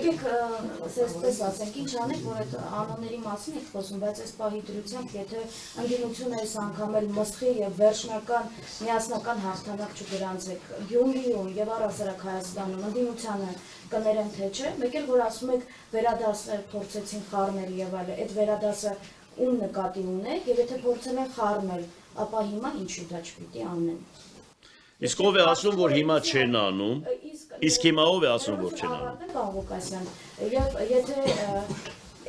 եկեք այսպես ասենք, ինչ անեք, որ այդ անունների մասին եք խոսում, բայց այս պահի դրությամբ, եթե ընդդիմությունը այս անգամ էլ մսխի եւ վերջնական միասնական հաղթանակ չգրանցեք Գյումրիում եւ առհասարակ Հայաստանում, ընդդիմությանը կներեն թե չէ, մեկ էլ որ ասում եք վերադասը փորձեցին խառնել եւ այլն, այդ վերադասը ում նկատի ունեք եւ եթե փորձել են խառնել, ապա հիմա ինչու դա չպիտի անեն։ Իսկ ով է ասում, որ հիմա չեն անում, իսկ հիմա ով է ասում, որ չեն անում։ Ղուկասյան, եւ եթե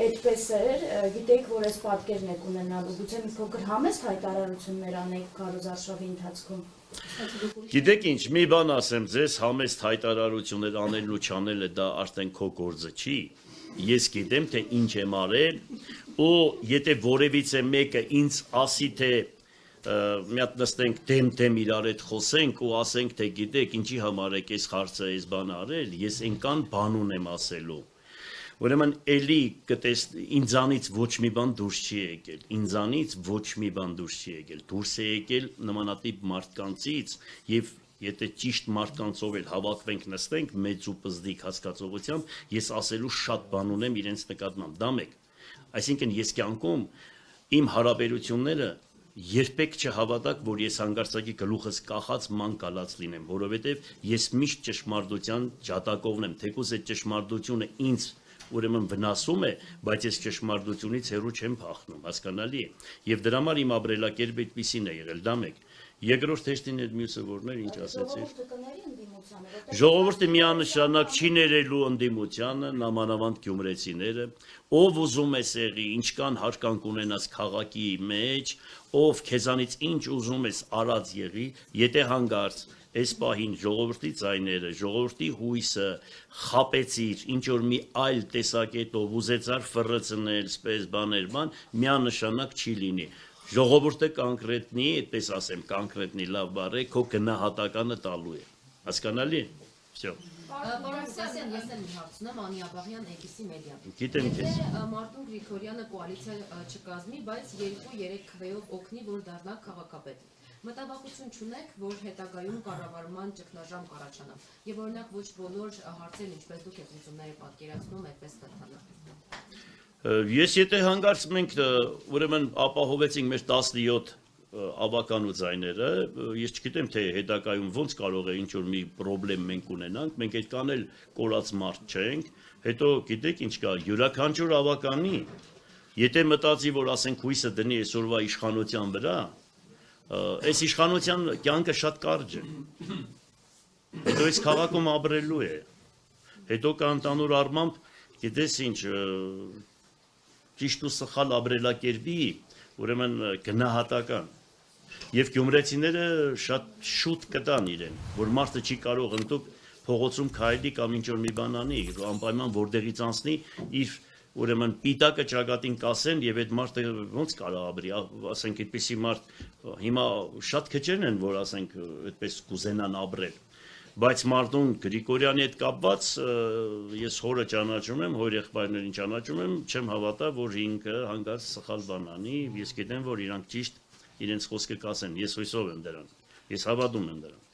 այդպես էր, գիտեք, որ այս պատկերն եք ունենալու, գուցե մի փոքր համեստ հայտարարություններ անեք քարոզարշավի ընթացքում։ Գիտեք ինչ, մի բան ասեմ ձեզ, համեստ հայտարարություններ անելն ու չանելը դա արդեն քո գործը չի։ Ես գիտեմ, թե ինչ եմ արել, ու եթե որևիցե մեկը ինձ ասի, թե մի հատ նստենք դեմ իրար հետ խոսենք ու ասենք, թե գիտեք, ինչի համար եք այս հարցը, այս բանը արել, ես այնքան բան ունեմ ասելու։ Ուրեմն էլի ինձանից ոչ մի բան դուրս չի եկել, ինձանից ոչ մի բան դուրս չի եկել, դուրս է եկել նմանատիպ մարդկանցից եւ եթե ճիշտ մարդկանցով էլ հավաքվենք նստենք մեծ ու պզդիկ հասկացողությամբ, ես ասելու շատ բան ունեմ իրենց նկատմամբ, դա մեկ։ Այսինքն ես կյանքում իմ հարաբերությունները երբեք չհավատակ, որ ես հանգարցակի գլուխս կախած ման կալած լինեմ, որովհետև ես միշտ ճշմարտության ջատակովն եմ, թեկուզ այդ ճշմարտությունը ինձ ուրեմն վնասում է, բայց ես ճշմարտությունից հեռու չեմ փախնում, հասկանալի է։ Եվ դրա համար իմ ապրելակերպը այդպեսին է եղել, դա մեկ։ Երկրորդ հեշտին այդ մյուսը որն էր, ինչ ասեցիր։ Ժողովուրդը միանշանակ չի ներելու ընդդիմությանը, նամանավանդ գյումրեցիները, ով ուզում է սեղի, ինչքան հարկանք ունենաս քաղաքի մեջ, ով քեզանից ինչ ուզում ես արած եղի, եթե հանգարց այս պահին ժողովրդի ձայները, ժողովրդի հույսը խապեցիր, ինչ որ մի այլ տեսակետով ուզեցար ֆռցնել, սպես բաներ, միանշանակ չի լինի։ Ժողովուրդը կոնկրետնի, այդպես ասեմ, կոնկրետնի լավ բառ է, քո գնահատականը տալու է։ Հասկանալի է։ Всё։ Պարոն Սասյան, ես էլ մի հարց ունեմ, Անի Աբաղյան, ABC Media։ Գիտեմ քեզ։ Եթե Մարտուն Գրիգորյանը կոալիցիա չկազմի, բայց 2-3 քվեով օգնի, որ դառնա քաղաքապետ։ Մտավախություն չունեք, որ հետագայում կառավարման ճգնաժամ կառաջանա։ Եվ օրինակ ոչ բոլոր հարցերն, ինչպես դուք եք ուզում պատկերացնում, այդպես կթանա։ Ես եթե հանգարց մենք ուրեմն ապահովեցինք մեր 17 ավականու ձայները, ես չգիտեմ թե հետագայում ոնց կարող է ինչ որ մի խնդրեմ մենք ունենանք, մենք այդքան էլ կորած մարդ չենք, հետո գիտեք ինչ կա, յուրաքանչյուր ավականի, եթե մտածի, որ ասենք հույսը դնի այսօրվա իշխանության վրա, այս իշխանության կյանքը շատ կարճ է, հետո այս քաղաքում ապրելու է, հետո կա ընդհանուր առմամբ, գիտես ինչ, ճիշտ ու սխալ ապրելակերպի, ուրեմն գնահատական, եւ գյումրեցիները շատ շուտ կտան իրեն, որ մարդը չի կարող ընդուք փողոցում քայլի կամ ինչ որ մի բան անի, անպայման որտեղից անցնի, իր ուրեմն պիտակը ճակատին կասեն եւ այդ մարդը ոնց կարող ապրի, ասենք այդպիսի մարդ հիմա շատ քչերն են, որ ասենք այդպես կուզենան ապրել, բայց Մարտուն Գրիգորյանի հետ կապված ես հորը ճանաչում եմ, հոր եղբայրներին ճանաչում եմ, չեմ հավատա, որ ինքը հանգարց սխալ բան անի, ես գիտեմ, որ իրանք ճիշտ իրենց խոսքը կասեն, ես հույսով եմ դրան, ես հավատում եմ դրան։